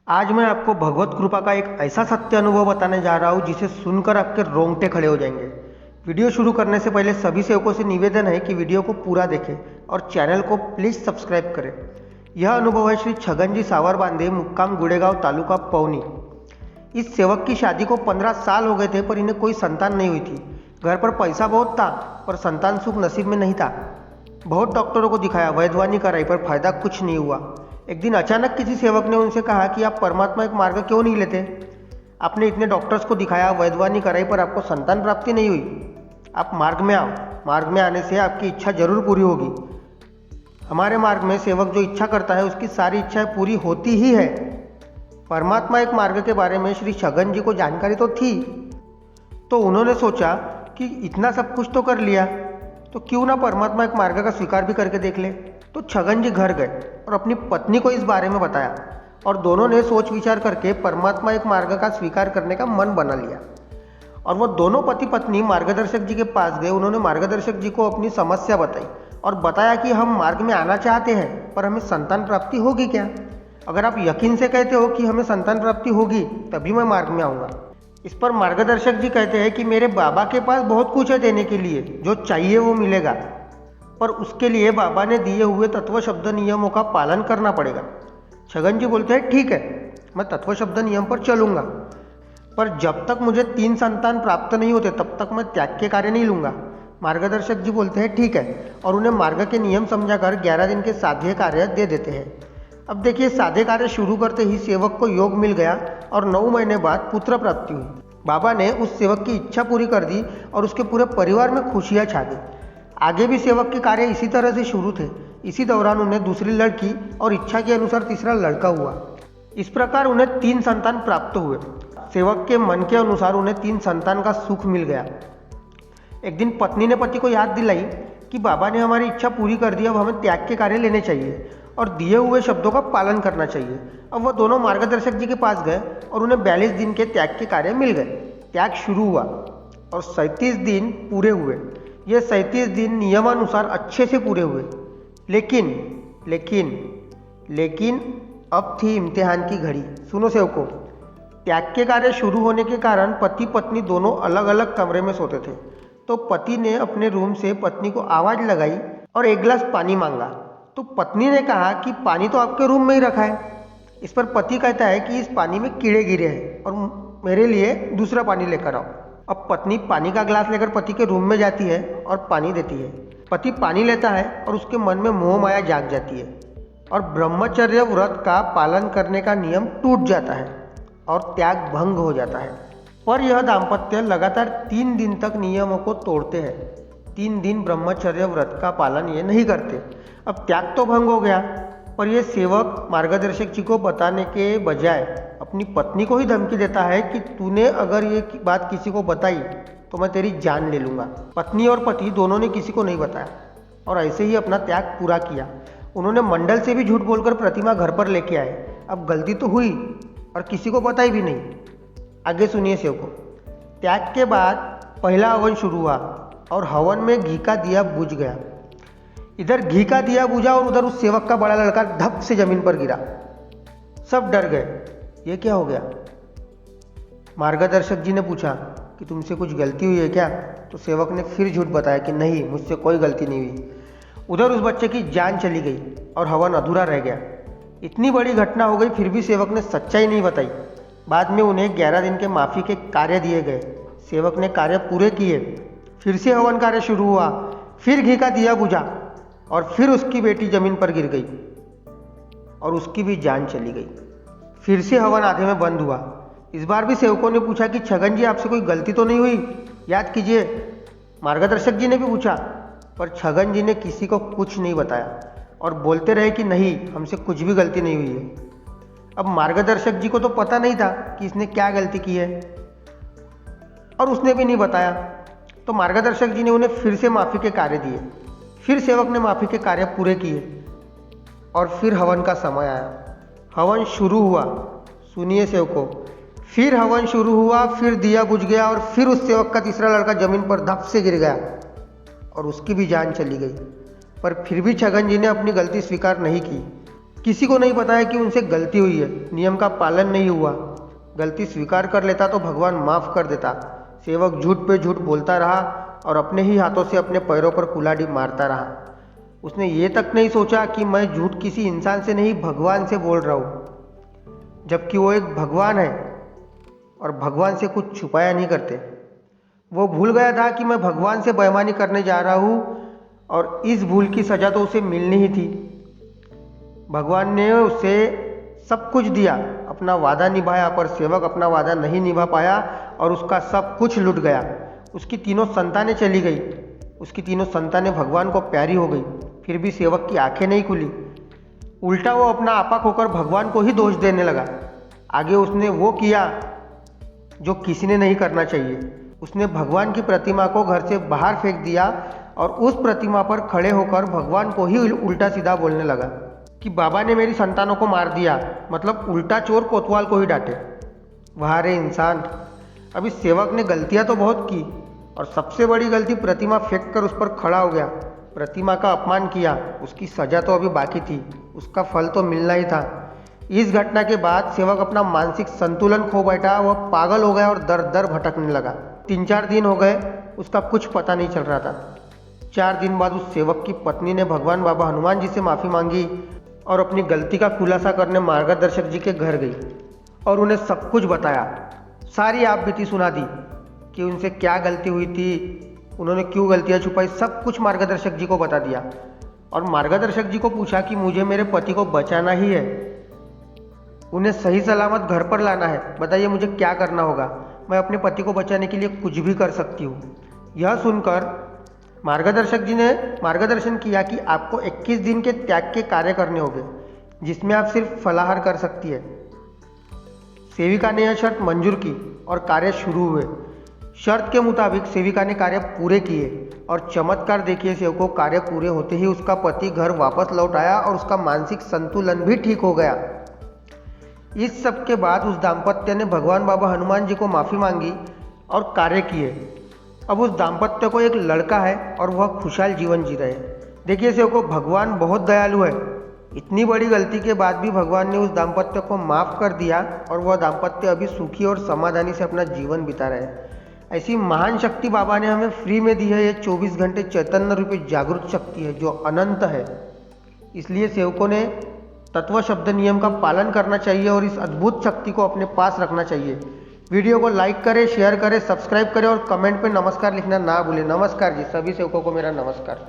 आज मैं आपको भगवत कृपा का एक ऐसा सत्य अनुभव बताने जा रहा हूँ जिसे सुनकर आपके रोंगटे खड़े हो जाएंगे। वीडियो शुरू करने से पहले सभी सेवकों से निवेदन है कि वीडियो को पूरा देखें और चैनल को प्लीज़ सब्सक्राइब करें। यह अनुभव है श्री छगन जी सावर बांधे, मुक्काम गुड़ेगांव, तालुका पवनी। इस सेवक की शादी को 15 साल हो गए थे, पर इन्हें कोई संतान नहीं हुई थी। घर पर पैसा बहुत था, पर संतान सुख नसीब में नहीं था। बहुत डॉक्टरों को दिखाया, वैद्यवानी कराई, पर फायदा कुछ नहीं हुआ। एक दिन अचानक किसी सेवक ने उनसे कहा कि आप परमात्मा एक मार्ग क्यों नहीं लेते? आपने इतने डॉक्टर्स को दिखाया, वैद्यवानी कराई, पर आपको संतान प्राप्ति नहीं हुई। आप मार्ग में आओ, मार्ग में आने से आपकी इच्छा जरूर पूरी होगी। हमारे मार्ग में सेवक जो इच्छा करता है उसकी सारी इच्छाएं पूरी होती ही है। परमात्मा एक मार्ग के बारे में श्री छगन जी को जानकारी तो थी, तो उन्होंने सोचा कि इतना सब कुछ तो कर लिया, तो क्यों ना परमात्मा एक मार्ग का स्वीकार भी करके देख ले। तो छगन जी घर गए और अपनी पत्नी को इस बारे में बताया, और दोनों ने सोच विचार करके परमात्मा एक मार्ग का स्वीकार करने का मन बना लिया। और वो दोनों पति पत्नी मार्गदर्शक जी के पास गए। उन्होंने मार्गदर्शक जी को अपनी समस्या बताई और बताया कि हम मार्ग में आना चाहते हैं, पर हमें संतान प्राप्ति होगी क्या? अगर आप यकीन से कहते हो कि हमें संतान प्राप्ति होगी तभी मैं मार्ग में आऊँगा। इस पर मार्गदर्शक जी कहते हैं कि मेरे बाबा के पास बहुत कुछ है देने के लिए, जो चाहिए वो मिलेगा, पर उसके लिए बाबा ने दिए हुए तत्व शब्द नियमों का पालन करना पड़ेगा। छगन जी बोलते हैं ठीक है, मैं तत्व शब्द नियम पर चलूँगा, पर जब तक मुझे 3 संतान प्राप्त नहीं होते तब तक मैं त्याग के कार्य नहीं लूँगा। मार्गदर्शक जी बोलते हैं ठीक है, और उन्हें मार्ग के नियम समझाकर 11 दिन के साध्य कार्य दे देते हैं। अब देखिए, साधे कार्य शुरू करते ही सेवक को योग मिल गया और 9 महीने बाद पुत्र प्राप्ति हुई। बाबा ने उस सेवक की इच्छा पूरी कर दी और उसके पूरे परिवार में खुशियाँ छा गई। आगे भी सेवक के कार्य इसी तरह से शुरू थे। इसी दौरान उन्हें दूसरी लड़की और इच्छा के अनुसार तीसरा लड़का हुआ। इस प्रकार उन्हें 3 संतान प्राप्त हुए। सेवक के मन के अनुसार उन्हें 3 संतान का सुख मिल गया। एक दिन पत्नी ने पति को याद दिलाई कि बाबा ने हमारी इच्छा पूरी कर दी, अब हमें त्याग के कार्य लेने चाहिए और दिए हुए शब्दों का पालन करना चाहिए। अब वह दोनों मार्गदर्शक जी के पास गए और उन्हें 42 दिन के त्याग के कार्य मिल गए। त्याग शुरू हुआ और 37 दिन पूरे हुए। ये 37 दिन नियमानुसार अच्छे से पूरे हुए। लेकिन अब थी इम्तिहान की घड़ी। सुनो सेवकों, त्याग के कार्य शुरू होने के कारण पति पत्नी दोनों अलग अलग कमरे में सोते थे। तो पति ने अपने रूम से पत्नी को आवाज़ लगाई और 1 गिलास पानी मांगा। तो पत्नी ने कहा कि पानी तो आपके रूम में ही रखा है। इस पर पति कहता है कि इस पानी में कीड़े गिरे हैं और मेरे लिए दूसरा पानी लेकर आओ। अब पत्नी पानी का गिलास लेकर पति के रूम में जाती है और पानी देती है। पति पानी लेता है और उसके मन में मोह माया जाग जाती है और ब्रह्मचर्य व्रत का पालन करने का नियम टूट जाता है और त्याग भंग हो जाता है। पर यह दाम्पत्य लगातार 3 दिन तक नियमों को तोड़ते हैं। 3 दिन ब्रह्मचर्य व्रत का पालन ये नहीं करते। अब त्याग तो भंग हो गया, पर यह सेवक मार्गदर्शक जी को बताने के बजाय अपनी पत्नी को ही धमकी देता है कि तूने अगर ये बात किसी को बताई तो मैं तेरी जान ले लूँगा। पत्नी और पति दोनों ने किसी को नहीं बताया और ऐसे ही अपना त्याग पूरा किया। उन्होंने मंडल से भी झूठ बोलकर प्रतिमा घर पर लेके आए। अब गलती तो हुई और किसी को बताई भी नहीं। आगे सुनिए सेवकों। त्याग के बाद पहला हवन शुरू हुआ और हवन में घी का दिया बुझ गया। इधर घी का दिया बुझा और उधर उस सेवक का बड़ा लड़का धप से जमीन पर गिरा। सब डर गए, ये क्या हो गया? मार्गदर्शक जी ने पूछा कि तुमसे कुछ गलती हुई है क्या? तो सेवक ने फिर झूठ बताया कि नहीं, मुझसे कोई गलती नहीं हुई। उधर उस बच्चे की जान चली गई और हवन अधूरा रह गया। इतनी बड़ी घटना हो गई, फिर भी सेवक ने सच्चाई नहीं बताई। बाद में उन्हें 11 दिन के माफ़ी के कार्य दिए गए। सेवक ने कार्य पूरे किए। फिर से हवन कार्य शुरू हुआ। फिर घी का दिया बुझा और फिर उसकी बेटी जमीन पर गिर गई और उसकी भी जान चली गई। फिर से हवन आधे में बंद हुआ। इस बार भी सेवकों ने पूछा कि छगन जी, आपसे कोई गलती तो नहीं हुई? याद कीजिए। मार्गदर्शक जी ने भी पूछा, पर छगन जी ने किसी को कुछ नहीं बताया और बोलते रहे कि नहीं, हमसे कुछ भी गलती नहीं हुई है। अब मार्गदर्शक जी को तो पता नहीं था कि इसने क्या गलती की है और उसने भी नहीं बताया। तो मार्गदर्शक जी ने उन्हें फिर से माफ़ी के कार्य दिए। फिर सेवक ने माफ़ी के कार्य पूरे किए और फिर हवन का समय आया। हवन शुरू हुआ। सुनिए सेवकों, फिर हवन शुरू हुआ, फिर दिया बुझ गया और फिर उस सेवक का तीसरा लड़का जमीन पर धप से गिर गया और उसकी भी जान चली गई। पर फिर भी छगन जी ने अपनी गलती स्वीकार नहीं की। किसी को नहीं पता है कि उनसे गलती हुई है, नियम का पालन नहीं हुआ। गलती स्वीकार कर लेता तो भगवान माफ़ कर देता। सेवक झूठ पे झूठ बोलता रहा और अपने ही हाथों से अपने पैरों पर कुल्हाड़ी मारता रहा। उसने ये तक नहीं सोचा कि मैं झूठ किसी इंसान से नहीं भगवान से बोल रहा हूँ, जबकि वो एक भगवान है और भगवान से कुछ छुपाया नहीं करते। वो भूल गया था कि मैं भगवान से बेईमानी करने जा रहा हूँ और इस भूल की सज़ा तो उसे मिलनी ही थी। भगवान ने उसे सब कुछ दिया, अपना वादा निभाया, पर सेवक अपना वादा नहीं निभा पाया और उसका सब कुछ लुट गया। उसकी तीनों संतानें चली गई, उसकी तीनों संतानें भगवान को प्यारी हो गई, फिर भी सेवक की आंखें नहीं खुली। उल्टा वो अपना आपा खोकर भगवान को ही दोष देने लगा। आगे उसने वो किया जो किसी ने नहीं करना चाहिए। उसने भगवान की प्रतिमा को घर से बाहर फेंक दिया और उस प्रतिमा पर खड़े होकर भगवान को ही उल्टा सीधा बोलने लगा कि बाबा ने मेरी संतानों को मार दिया, मतलब उल्टा चोर कोतवाल को ही डांटे। वाह रे इंसान! अब इस सेवक ने गलतियां तो बहुत की और सबसे बड़ी गलती प्रतिमा फेंक कर उस पर खड़ा हो गया, प्रतिमा का अपमान किया। उसकी सजा तो अभी बाकी थी, उसका फल तो मिलना ही था। इस घटना के बाद सेवक अपना मानसिक संतुलन खो बैठा, वह पागल हो गया और दर दर भटकने लगा। 3-4 दिन हो गए, उसका कुछ पता नहीं चल रहा था। 4 दिन बाद उस सेवक की पत्नी ने भगवान बाबा हनुमान जी से माफ़ी मांगी और अपनी गलती का खुलासा करने मार्गदर्शक जी के घर गई और उन्हें सब कुछ बताया। सारी आप बीती सुना दी कि उनसे क्या गलती हुई थी, उन्होंने क्यों गलतियाँ छुपाई, सब कुछ मार्गदर्शक जी को बता दिया। और मार्गदर्शक जी को पूछा कि मुझे मेरे पति को बचाना ही है, उन्हें सही सलामत घर पर लाना है, बताइए मुझे क्या करना होगा। मैं अपने पति को बचाने के लिए कुछ भी कर सकती हूँ। यह सुनकर मार्गदर्शक जी ने मार्गदर्शन किया कि आपको 21 दिन के त्याग के कार्य करने होंगे, जिसमें आप सिर्फ फलाहार कर सकती है। सेविका ने यह शर्त मंजूर की और कार्य शुरू हुए। शर्त के मुताबिक सेविका ने कार्य पूरे किए और चमत्कार देखिए सेवकों, कार्य पूरे होते ही उसका पति घर वापस लौट आया और उसका मानसिक संतुलन भी ठीक हो गया। इस सब के बाद उस दाम्पत्य ने भगवान बाबा हनुमान जी को माफ़ी मांगी और कार्य किए। अब उस दाम्पत्य को एक लड़का है और वह खुशहाल जीवन जी रहे। देखिए सेवकों, भगवान बहुत दयालु है। इतनी बड़ी गलती के बाद भी भगवान ने उस दाम्पत्य को माफ़ कर दिया और वह दाम्पत्य अभी सुखी और समाधानी से अपना जीवन बिता रहे हैं। ऐसी महान शक्ति बाबा ने हमें फ्री में दी है। ये 24 घंटे चैतन्य रूपी जागृत शक्ति है जो अनंत है। इसलिए सेवकों ने तत्व शब्द नियम का पालन करना चाहिए और इस अद्भुत शक्ति को अपने पास रखना चाहिए। वीडियो को लाइक करें, शेयर करें, सब्सक्राइब करें और कमेंट पे नमस्कार लिखना ना भूलें। नमस्कार जी, सभी सेवकों को मेरा नमस्कार।